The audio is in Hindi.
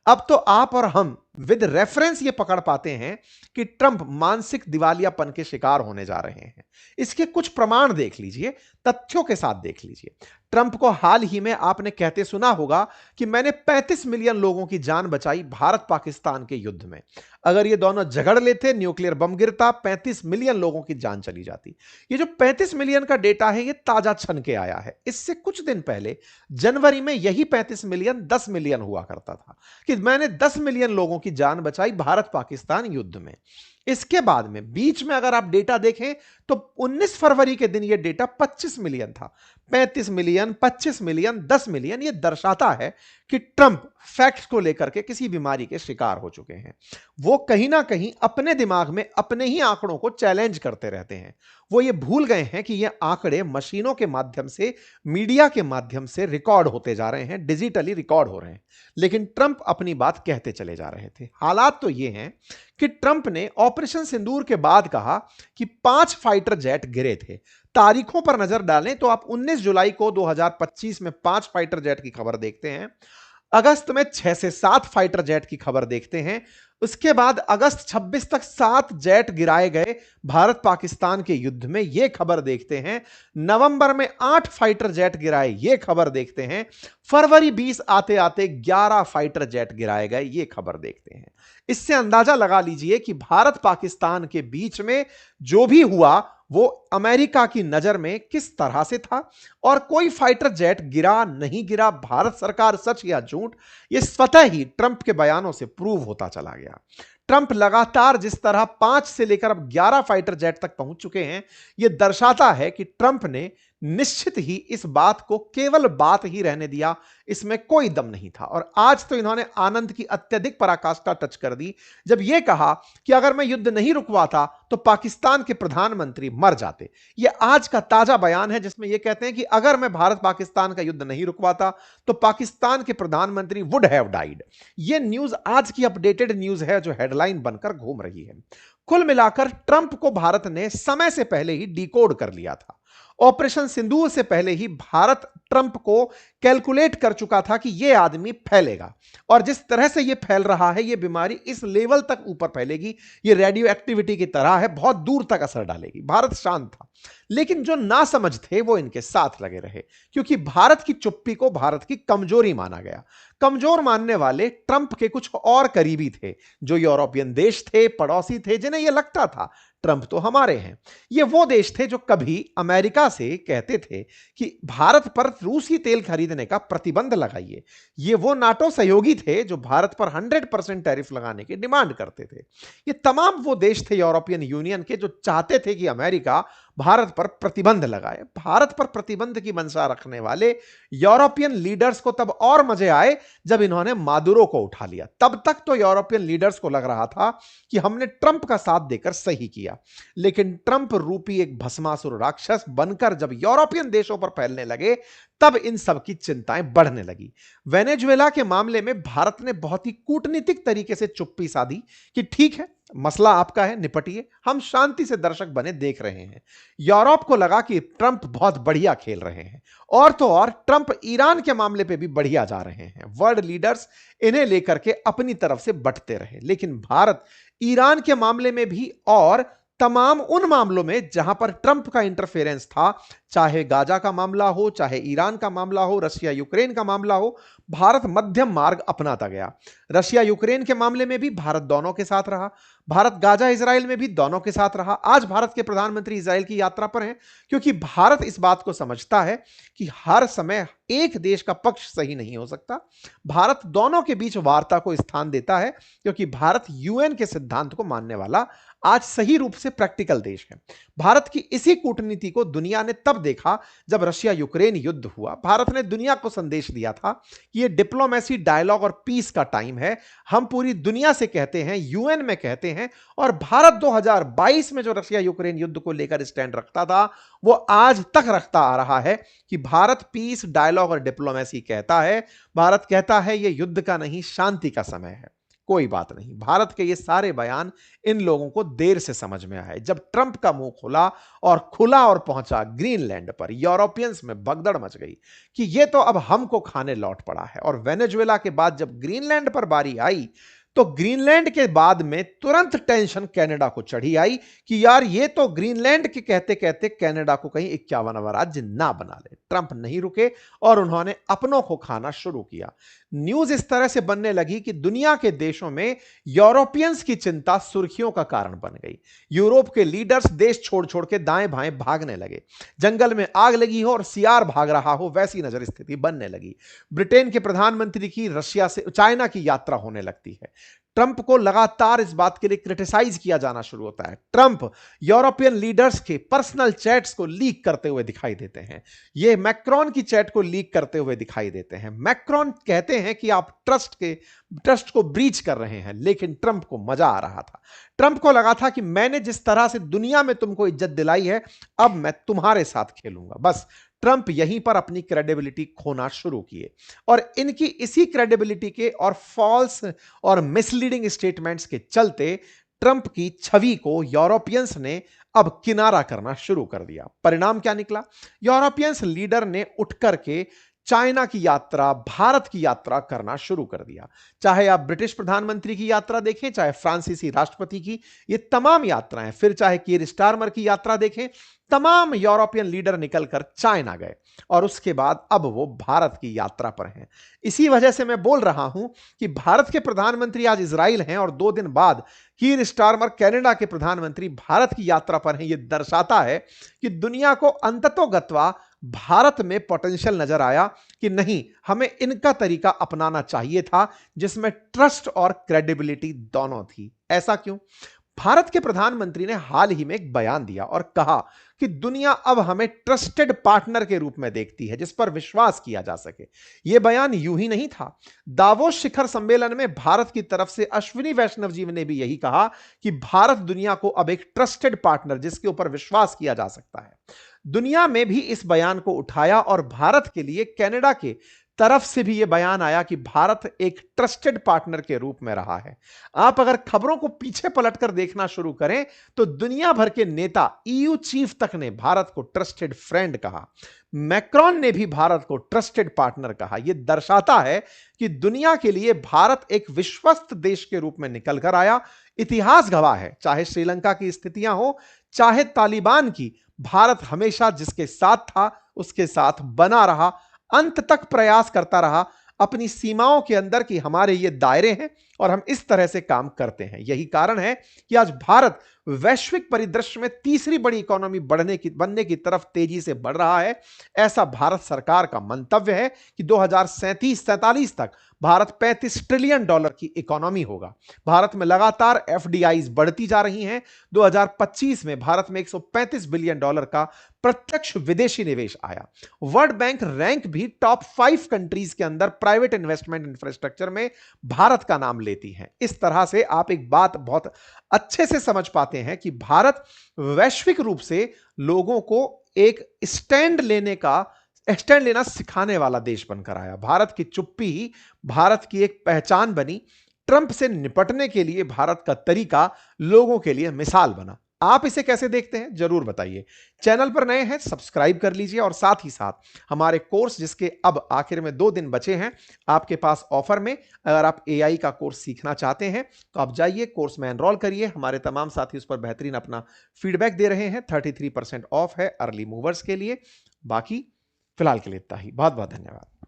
अब तो आप और हम विद रेफरेंस ये पकड़ पाते हैं कि ट्रंप मानसिक दिवालियापन के शिकार होने जा रहे हैं। इसके कुछ प्रमाण देख लीजिए, तथ्यों के साथ देख लीजिए। ट्रंप को हाल ही में आपने कहते सुना होगा कि मैंने 35 मिलियन लोगों की जान बचाई भारत पाकिस्तान के युद्ध में। अगर ये दोनों झगड़ लेते, न्यूक्लियर बम गिरता, 35 मिलियन लोगों की जान चली जाती। ये जो 35 मिलियन का डेटा है, ये ताजा छन के आया है। इससे कुछ दिन पहले जनवरी में यही 35 मिलियन 10 मिलियन हुआ करता था कि मैंने 10 मिलियन लोगों की जान बचाई भारत पाकिस्तान युद्ध में। इसके बाद में बीच में अगर आप डेटा देखें तो 19 फरवरी के दिन यह डेटा 25 मिलियन था। 35 मिलियन, 25 मिलियन, 10 मिलियन, यह दर्शाता है कि ट्रंप फैक्ट्स को लेकर के किसी बीमारी के शिकार हो चुके हैं। वो कहीं ना कहीं अपने दिमाग में अपने ही आंकड़ों को चैलेंज करते रहते हैं। वो ये भूल गए हैं कि ये आंकड़े मशीनों के माध्यम से, मीडिया के माध्यम से रिकॉर्ड होते जा रहे हैं, डिजिटली रिकॉर्ड हो रहे हैं। लेकिन ट्रंप अपनी बात कहते चले जा रहे थे। हालात तो ये हैं कि ट्रंप ने ऑपरेशन सिंदूर के बाद कहा कि 5 फाइटर जेट गिरे थे। तारीखों पर नजर डालें तो आप 19 जुलाई को 2025 में 5 फाइटर जेट की खबर देखते हैं। अगस्त में 6 से 7 फाइटर जेट की खबर देखते हैं। उसके बाद अगस्त 26 तक 7 जेट गिराए गए भारत पाकिस्तान के युद्ध में, यह खबर देखते हैं। नवंबर में 8 फाइटर जेट गिराए, यह खबर देखते हैं। फरवरी 20 आते आते 11 फाइटर जेट गिराए गए, यह खबर देखते हैं। इससे अंदाजा लगा लीजिए कि भारत पाकिस्तान के बीच में जो भी हुआ वो अमेरिका की नजर में किस तरह से था। और कोई फाइटर जेट गिरा नहीं गिरा, भारत सरकार सच या झूठ, यह स्वतः ही ट्रंप के बयानों से प्रूव होता चला गया। ट्रंप लगातार जिस तरह 5 से लेकर अब 11 फाइटर जेट तक पहुंच चुके हैं, यह दर्शाता है कि ट्रंप ने निश्चित ही इस बात को केवल बात ही रहने दिया, इसमें कोई दम नहीं था। और आज तो इन्होंने आनंद की अत्यधिक पराकाष्ठा टच कर दी जब यह कहा कि अगर मैं युद्ध नहीं रुकवाता तो पाकिस्तान के प्रधानमंत्री मर जाते। यह आज का ताजा बयान है जिसमें यह कहते हैं कि अगर मैं भारत पाकिस्तान का युद्ध नहीं रुकवाता तो पाकिस्तान के प्रधानमंत्री वुड हैव डाइड। यह न्यूज आज की अपडेटेड न्यूज है जो हेडलाइन बनकर घूम रही है। कुल मिलाकर ट्रंप को भारत ने समय से पहले ही डिकोड कर लिया था। ऑपरेशन सिंदूर से पहले ही भारत ट्रंप को कैलकुलेट कर चुका था कि यह आदमी फैलेगा, और जिस तरह से यह फैल रहा है, यह बीमारी इस लेवल तक ऊपर फैलेगी, यह रेडियो एक्टिविटी की तरह है, बहुत दूर तक असर डालेगी। भारत शांत था, लेकिन जो नासमझ थे वो इनके साथ लगे रहे, क्योंकि भारत की चुप्पी को भारत की कमजोरी माना गया। कमजोर मानने वाले ट्रंप के कुछ और करीबी थे, जो यूरोपियन देश थे, पड़ोसी थे, जिन्हें यह लगता था ट्रंप तो हमारे हैं। ये वो देश थे जो कभी अमेरिका से कहते थे कि भारत पर रूसी तेल खरीदने का प्रतिबंध लगाइए। ये वो नाटो सहयोगी थे जो भारत पर 100% टैरिफ लगाने की डिमांड करते थे। ये तमाम वो देश थे यूरोपियन यूनियन के जो चाहते थे कि अमेरिका भारत पर प्रतिबंध लगाए। भारत पर प्रतिबंध की मंशा रखने वाले यूरोपियन लीडर्स को तब और मजे आए जब इन्होंने मादुरो को उठा लिया। तब तक तो यूरोपियन लीडर्स को लग रहा था कि हमने ट्रंप का साथ देकर सही किया, लेकिन ट्रंप रूपी एक भस्मासुर राक्षस बनकर जब यूरोपियन देशों पर फैलने लगे, तब इन सब की चिंताएं बढ़ने लगी। वेनेजुएला के मामले में भारत ने बहुत ही कूटनीतिक तरीके से चुप्पी साधी कि ठीक है, मसला आपका है, निपटिए, हम शांति से दर्शक बने देख रहे हैं। यूरोप को लगा कि ट्रंप बहुत बढ़िया खेल रहे हैं, और तो और ट्रंप ईरान के मामले पे भी बढ़िया जा रहे हैं। वर्ल्ड लीडर्स इन्हें लेकर के अपनी तरफ से बंटते रहे, लेकिन भारत ईरान के मामले में भी और तमाम उन मामलों में जहां पर ट्रंप का इंटरफेरेंस था, चाहे गाजा का मामला हो, चाहे ईरान का मामला हो, रशिया यूक्रेन का मामला हो, भारत मध्यम मार्ग अपनाता गया। रशिया यूक्रेन के मामले में भी भारत दोनों के साथ रहा, भारत गाजा इजराइल में भी दोनों के साथ रहा। आज भारत के प्रधानमंत्री इजराइल की यात्रा पर हैं, क्योंकि भारत इस बात को समझता है कि हर समय एक देश का पक्ष सही नहीं हो सकता। भारत दोनों के बीच वार्ता को स्थान देता है, क्योंकि भारत यूएन के सिद्धांत को मानने वाला आज सही रूप से प्रैक्टिकल देश है। भारत की इसी कूटनीति को दुनिया ने तब देखा जब रशिया यूक्रेन युद्ध हुआ। भारत ने दुनिया को संदेश दिया था कि यह डिप्लोमेसी, डायलॉग और पीस का टाइम है। हम पूरी दुनिया से कहते हैं, यूएन में कहते हैं, और भारत 2022 में जो रशिया यूक्रेन युद्ध को लेकर स्टैंड रखता था, वो आज तक रखता आ रहा है कि भारत पीस, डायलॉग और डिप्लोमेसी कहता है। भारत कहता है यह युद्ध का नहीं, शांति का समय है। कोई बात नहीं, भारत के ये सारे बयान इन लोगों को देर से समझ में आए। जब ट्रंप का मुंह खुला और पहुंचा ग्रीनलैंड पर, यूरोपियंस में भगदड़ मच गई कि ये तो अब हमको खाने लौट पड़ा है। और वेनेजुएला के बाद जब ग्रीनलैंड पर बारी आई, तो ग्रीनलैंड के बाद में तुरंत टेंशन कनाडा को चढ़ी आई कि यार ये तो ग्रीनलैंड के कहते कहते कनाडा को कहीं 51वां राज्य ना बना ले। ट्रंप नहीं रुके और उन्होंने अपनों को खाना शुरू किया। न्यूज इस तरह से बनने लगी कि दुनिया के देशों में यूरोपियंस की चिंता सुर्खियों का कारण बन गई। यूरोप के लीडर्स देश छोड़ छोड़ के दाएं बाएं भागने लगे। जंगल में आग लगी हो और सियार भाग रहा हो, वैसी नजर स्थिति बनने लगी। ब्रिटेन के प्रधानमंत्री की चाइना की यात्रा होने लगती है। ट्रंप को लगातार इस बात के लिए क्रिटिसाइज किया जाना शुरू होता है। ट्रंप यूरोपियन लीडर्स के पर्सनल चैट्स को लीक करते हुए दिखाई देते हैं। ये मैक्रोन की चैट को लीक करते हुए दिखाई देते हैं। मैक्रोन कहते हैं कि आप ट्रस्ट को ब्रीच कर रहे हैं, लेकिन ट्रंप को मजा आ रहा था। ट्रंप को लगा था कि मैंने जिस तरह से दुनिया में तुमको इज्जत दिलाई है, अब मैं तुम्हारे साथ खेलूंगा। बस ट्रंप यहीं पर अपनी क्रेडिबिलिटी खोना शुरू किए और इनकी इसी क्रेडिबिलिटी के और फॉल्स और मिसलीडिंग स्टेटमेंट्स के चलते ट्रंप की छवि को यूरोपियंस ने अब किनारा करना शुरू कर दिया। परिणाम क्या निकला? यूरोपियंस लीडर ने उठ करके चाइना की यात्रा, भारत की यात्रा करना शुरू कर दिया। चाहे आप ब्रिटिश प्रधानमंत्री की यात्रा देखें, चाहे फ्रांसीसी राष्ट्रपति की, ये तमाम यात्राएं, फिर चाहे कीर स्टारमर की यात्रा देखें, तमाम यूरोपियन लीडर निकलकर चाइना गए और उसके बाद अब वो भारत की यात्रा पर हैं। इसी वजह से मैं बोल रहा हूं कि भारत के प्रधानमंत्री आज इजराइल हैं और 2 दिन बाद कीर स्टारमर कनाडा के प्रधानमंत्री भारत की यात्रा पर हैं। यह दर्शाता है कि दुनिया को अंततोगत्वा भारत में पोटेंशियल नजर आया कि नहीं, हमें इनका तरीका अपनाना चाहिए था जिसमें ट्रस्ट और क्रेडिबिलिटी दोनों थी। ऐसा क्यों? भारत के प्रधानमंत्री ने हाल ही में एक बयान दिया और कहा कि दुनिया अब हमें ट्रस्टेड पार्टनर के रूप में देखती है जिस पर विश्वास किया जा सके। यह बयान यूं ही नहीं था। दावोस शिखर सम्मेलन में भारत की तरफ से अश्विनी वैष्णव जी ने भी यही कहा कि भारत दुनिया को अब एक ट्रस्टेड पार्टनर जिसके ऊपर विश्वास किया जा सकता है। दुनिया में भी इस बयान को उठाया और भारत के लिए कनाडा के तरफ से भी यह बयान आया कि भारत एक ट्रस्टेड पार्टनर के रूप में रहा है। आप अगर खबरों को पीछे पलटकर देखना शुरू करें तो दुनिया भर के नेता, ईयू चीफ तक ने भारत को ट्रस्टेड फ्रेंड कहा। मैक्रोन ने भी भारत को ट्रस्टेड पार्टनर कहा। यह दर्शाता है कि दुनिया के लिए भारत एक विश्वस्त देश के रूप में निकल कर आया। इतिहास गवाह है, चाहे श्रीलंका की स्थितियां हो, चाहे तालिबान की, भारत हमेशा जिसके साथ था उसके साथ बना रहा, अंत तक प्रयास करता रहा अपनी सीमाओं के अंदर कि हमारे ये दायरे हैं और हम इस तरह से काम करते हैं। यही कारण है कि आज भारत वैश्विक परिदृश्य में तीसरी बड़ी इकोनॉमी बनने की तरफ तेजी से बढ़ रहा है। ऐसा भारत सरकार का मंतव्य है कि 2037-47 तक भारत $35 ट्रिलियन की इकोनॉमी होगा। भारत में लगातार एफडीआईज बढ़ती जा रही हैं। 2025 में भारत में $135 बिलियन का प्रत्यक्ष विदेशी निवेश आया। वर्ल्ड बैंक रैंक भी टॉप 5 कंट्रीज के अंदर प्राइवेट इन्वेस्टमेंट इंफ्रास्ट्रक्चर में भारत का नाम लेती हैं। इस तरह से आप एक बात बहुत अच्छे से समझ पाते हैं कि भारत वैश्विक रूप से लोगों को एक स्टैंड लेना सिखाने वाला देश बनकर आया। भारत की चुप्पी ही भारत की एक पहचान बनी। ट्रंप से निपटने के लिए भारत का तरीका लोगों के लिए मिसाल बना। आप इसे कैसे देखते हैं जरूर बताइए। चैनल पर नए हैं सब्सक्राइब कर लीजिए और साथ ही साथ हमारे कोर्स, जिसके अब आखिर में 2 दिन बचे हैं आपके पास ऑफर में, अगर आप एआई का कोर्स सीखना चाहते हैं तो आप जाइए कोर्स में एनरोल करिए। हमारे तमाम साथी उस पर बेहतरीन अपना फीडबैक दे रहे हैं। 33% ऑफ है अर्ली मूवर्स के लिए। बाकी फिलहाल के लिए इतना ही। बहुत बहुत धन्यवाद।